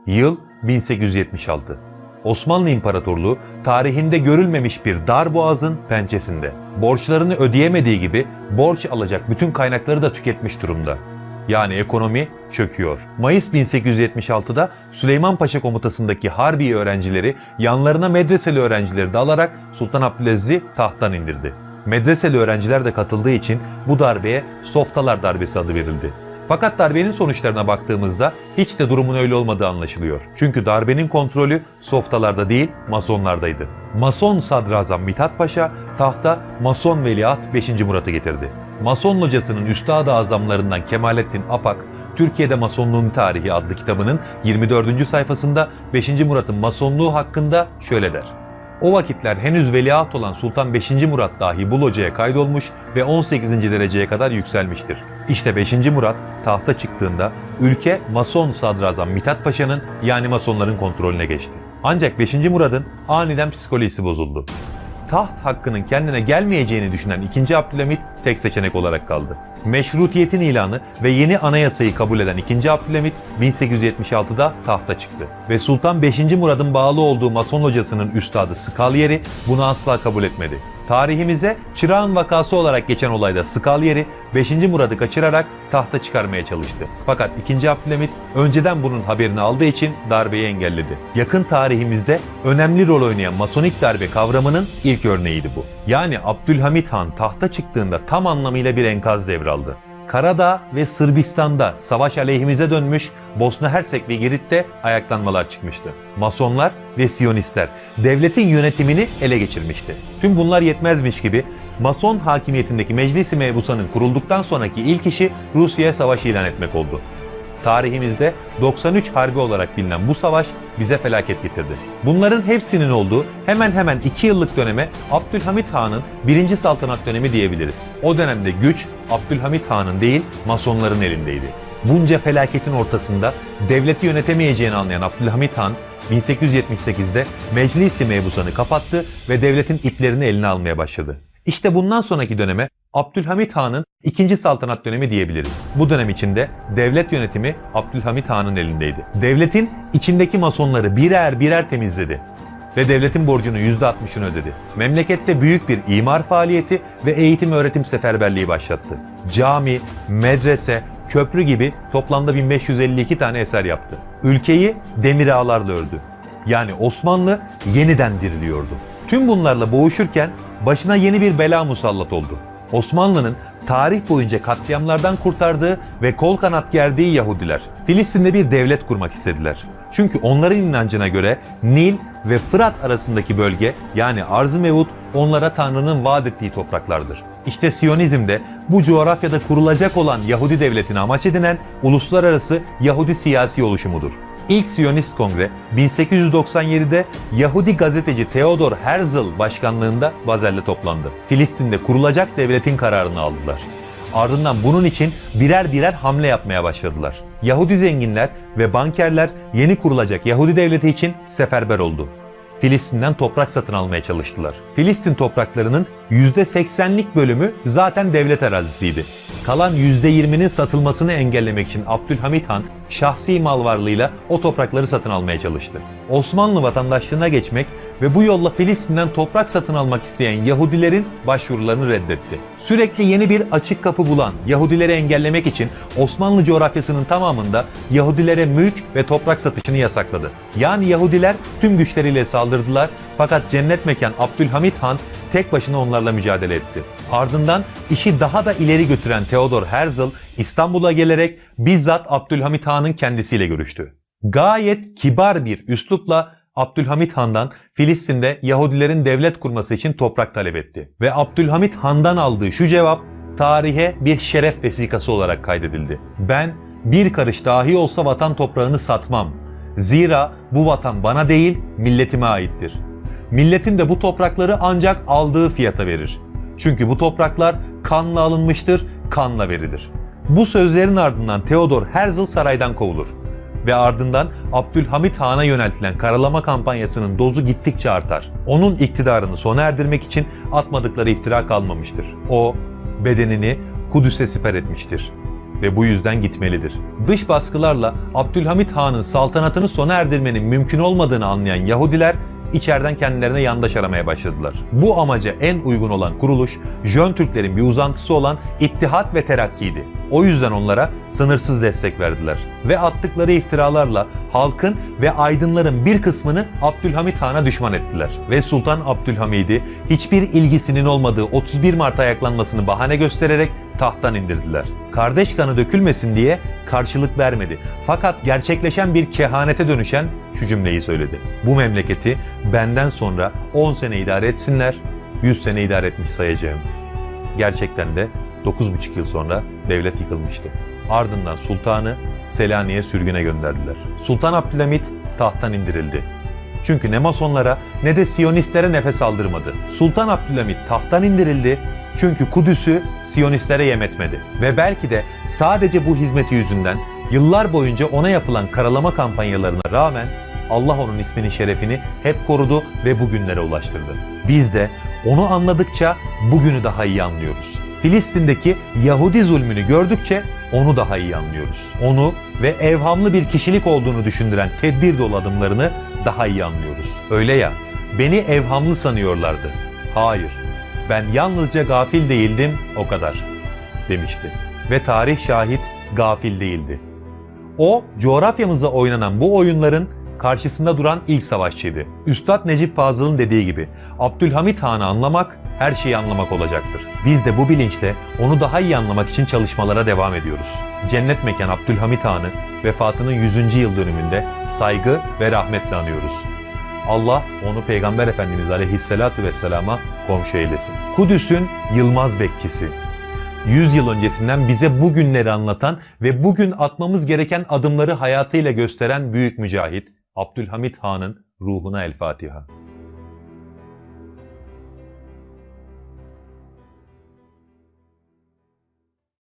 Yıl 1876. Osmanlı İmparatorluğu tarihinde görülmemiş bir darboğazın pençesinde. Borçlarını ödeyemediği gibi borç alacak bütün kaynakları da tüketmiş durumda. Yani ekonomi çöküyor. Mayıs 1876'da Süleymanpaşa komutasındaki harbi öğrencileri yanlarına medreseli öğrencileri de alarak Sultan Abdülaziz'i tahttan indirdi. Medreseli öğrenciler de katıldığı için bu darbeye Softalar Darbesi adı verildi. Fakat darbenin sonuçlarına baktığımızda hiç de durumun öyle olmadığı anlaşılıyor. Çünkü darbenin kontrolü Softalarda değil, Masonlardaydı. Mason Sadrazam Mithat Paşa tahta Mason Veliaht 5. Murat'ı getirdi. Mason locasının üstad-ı azamlarından Kemalettin Apak, Türkiye'de Masonluğun Tarihi adlı kitabının 24. sayfasında 5. Murat'ın Masonluğu hakkında şöyle der. O vakitler henüz veliaht olan Sultan 5. Murat dahi bu locaya kaydolmuş ve 18. dereceye kadar yükselmiştir. İşte 5. Murat tahta çıktığında ülke Mason Sadrazam Mithat Paşa'nın yani Masonların kontrolüne geçti. Ancak 5. Murat'ın aniden psikolojisi bozuldu. Taht hakkının kendine gelmeyeceğini düşünen 2. Abdülhamit tek seçenek olarak kaldı. Meşrutiyetin ilanı ve yeni anayasayı kabul eden 2. Abdülhamit 1876'da tahta çıktı. Ve Sultan 5. Murad'ın bağlı olduğu Mason locasının üstadı Scaglieri bunu asla kabul etmedi. Tarihimize Çırağan vakası olarak geçen olayda Scaglieri 5. Murad'ı kaçırarak tahta çıkarmaya çalıştı. Fakat 2. Abdülhamit önceden bunun haberini aldığı için darbeyi engelledi. Yakın tarihimizde önemli rol oynayan masonik darbe kavramının ilk örneğiydi bu. Yani Abdülhamit Han tahta çıktığında tam anlamıyla bir enkaz devraldı. Karadağ ve Sırbistan'da savaş aleyhimize dönmüş, Bosna Hersek ve Girit'te ayaklanmalar çıkmıştı. Masonlar ve Siyonistler devletin yönetimini ele geçirmişti. Tüm bunlar yetmezmiş gibi Mason hakimiyetindeki Meclis-i Mebusan'ın kurulduktan sonraki ilk işi Rusya'ya savaş ilan etmek oldu. Tarihimizde 93 Harbi olarak bilinen bu savaş bize felaket getirdi. Bunların hepsinin olduğu hemen hemen 2 yıllık döneme Abdülhamit Han'ın 1. saltanat dönemi diyebiliriz. O dönemde güç Abdülhamit Han'ın değil Masonların elindeydi. Bunca felaketin ortasında devleti yönetemeyeceğini anlayan Abdülhamit Han 1878'de Meclis-i Mebusan'ı kapattı ve devletin iplerini eline almaya başladı. İşte bundan sonraki döneme Abdülhamit Han'ın 2. saltanat dönemi diyebiliriz. Bu dönem içinde devlet yönetimi Abdülhamit Han'ın elindeydi. Devletin içindeki masonları birer birer temizledi ve devletin borcunun %60'ını ödedi. Memlekette büyük bir imar faaliyeti ve eğitim öğretim seferberliği başlattı. Cami, medrese, köprü gibi toplamda 1552 tane eser yaptı. Ülkeyi demir ağlarla ördü. Yani Osmanlı yeniden diriliyordu. Tüm bunlarla boğuşurken başına yeni bir bela musallat oldu. Osmanlı'nın tarih boyunca katliamlardan kurtardığı ve kol kanat gerdiği Yahudiler Filistin'de bir devlet kurmak istediler. Çünkü onların inancına göre Nil ve Fırat arasındaki bölge yani Arz-ı Mevud onlara Tanrı'nın vaat ettiği topraklardır. İşte Siyonizm de bu coğrafyada kurulacak olan Yahudi devletini amaç edinen uluslararası Yahudi siyasi oluşumudur. İlk Siyonist Kongre 1897'de Yahudi gazeteci Theodor Herzl başkanlığında Bazel'de toplandı. Filistin'de kurulacak devletin kararını aldılar. Ardından bunun için birer birer hamle yapmaya başladılar. Yahudi zenginler ve bankerler yeni kurulacak Yahudi devleti için seferber oldu. Filistin'den toprak satın almaya çalıştılar. Filistin topraklarının %80'lik bölümü zaten devlet arazisiydi. Kalan %20'nin satılmasını engellemek için Abdülhamit Han şahsi mal varlığıyla o toprakları satın almaya çalıştı. Osmanlı vatandaşlığına geçmek ve bu yolla Filistin'den toprak satın almak isteyen Yahudilerin başvurularını reddetti. Sürekli yeni bir açık kapı bulan Yahudileri engellemek için Osmanlı coğrafyasının tamamında Yahudilere mülk ve toprak satışını yasakladı. Yani Yahudiler tüm güçleriyle saldırdılar fakat cennet mekan Abdülhamit Han tek başına onlarla mücadele etti. Ardından işi daha da ileri götüren Theodor Herzl İstanbul'a gelerek bizzat Abdülhamit Han'ın kendisiyle görüştü. Gayet kibar bir üslupla Abdülhamit Han'dan Filistin'de Yahudilerin devlet kurması için toprak talep etti. Ve Abdülhamit Han'dan aldığı şu cevap tarihe bir şeref vesikası olarak kaydedildi. Ben bir karış dahi olsa vatan toprağını satmam. Zira bu vatan bana değil milletime aittir. Milletim de bu toprakları ancak aldığı fiyata verir. Çünkü bu topraklar kanla alınmıştır, kanla verilir. Bu sözlerin ardından Theodor Herzl saraydan kovulur. Ve ardından Abdülhamit Han'a yöneltilen karalama kampanyasının dozu gittikçe artar. Onun iktidarını sona erdirmek için atmadıkları iftira kalmamıştır. O bedenini Kudüs'e siper etmiştir. ve bu yüzden gitmelidir. Dış baskılarla Abdülhamit Han'ın saltanatını sona erdirmenin mümkün olmadığını anlayan Yahudiler içeriden kendilerine yandaş aramaya başladılar. Bu amaca en uygun olan kuruluş, Jön Türklerin bir uzantısı olan İttihat ve Terakki'ydi. O yüzden onlara sınırsız destek verdiler ve attıkları iftiralarla halkın ve aydınların bir kısmını Abdülhamit Han'a düşman ettiler. Ve Sultan Abdülhamid'i hiçbir ilgisinin olmadığı 31 Mart ayaklanmasını bahane göstererek tahttan indirdiler. Kardeş kanı dökülmesin diye karşılık vermedi. Fakat gerçekleşen bir kehanete dönüşen şu cümleyi söyledi: bu memleketi benden sonra 10 sene idare etsinler, 100 sene idare etmiş sayacağım. Gerçekten de 9,5 yıl sonra devlet yıkılmıştı. Ardından sultanı Selanik'e sürgüne gönderdiler. Sultan Abdülhamit tahttan indirildi. Çünkü ne Masonlara ne de Siyonistlere nefes aldırmadı. Sultan Abdülhamit tahttan indirildi çünkü Kudüs'ü Siyonistlere yem etmedi. Ve belki de sadece bu hizmeti yüzünden yıllar boyunca ona yapılan karalama kampanyalarına rağmen Allah onun isminin şerefini hep korudu ve bugünlere ulaştırdı. Biz de onu anladıkça bugünü daha iyi anlıyoruz. Filistin'deki Yahudi zulmünü gördükçe onu daha iyi anlıyoruz. Onu ve evhamlı bir kişilik olduğunu düşündüren tedbir dolu adımlarını daha iyi anlıyoruz. Öyle ya, beni evhamlı sanıyorlardı. Hayır, ben yalnızca gafil değildim, o kadar, demişti. Ve tarih şahit gafil değildi. O, coğrafyamızda oynanan bu oyunların karşısında duran ilk savaşçıydı. Üstad Necip Fazıl'ın dediği gibi, Abdülhamit Han'ı anlamak, her şeyi anlamak olacaktır. Biz de bu bilinçle onu daha iyi anlamak için çalışmalara devam ediyoruz. Cennet mekan Abdülhamit Han'ı vefatının 100. yıl dönümünde saygı ve rahmetle anıyoruz. Allah onu Peygamber Efendimiz Aleyhisselatü Vesselam'a komşu eylesin. Kudüs'ün yılmaz bekçisi. 100 yıl öncesinden bize bugünleri anlatan ve bugün atmamız gereken adımları hayatıyla gösteren büyük mücahit Abdülhamit Han'ın ruhuna El Fatiha.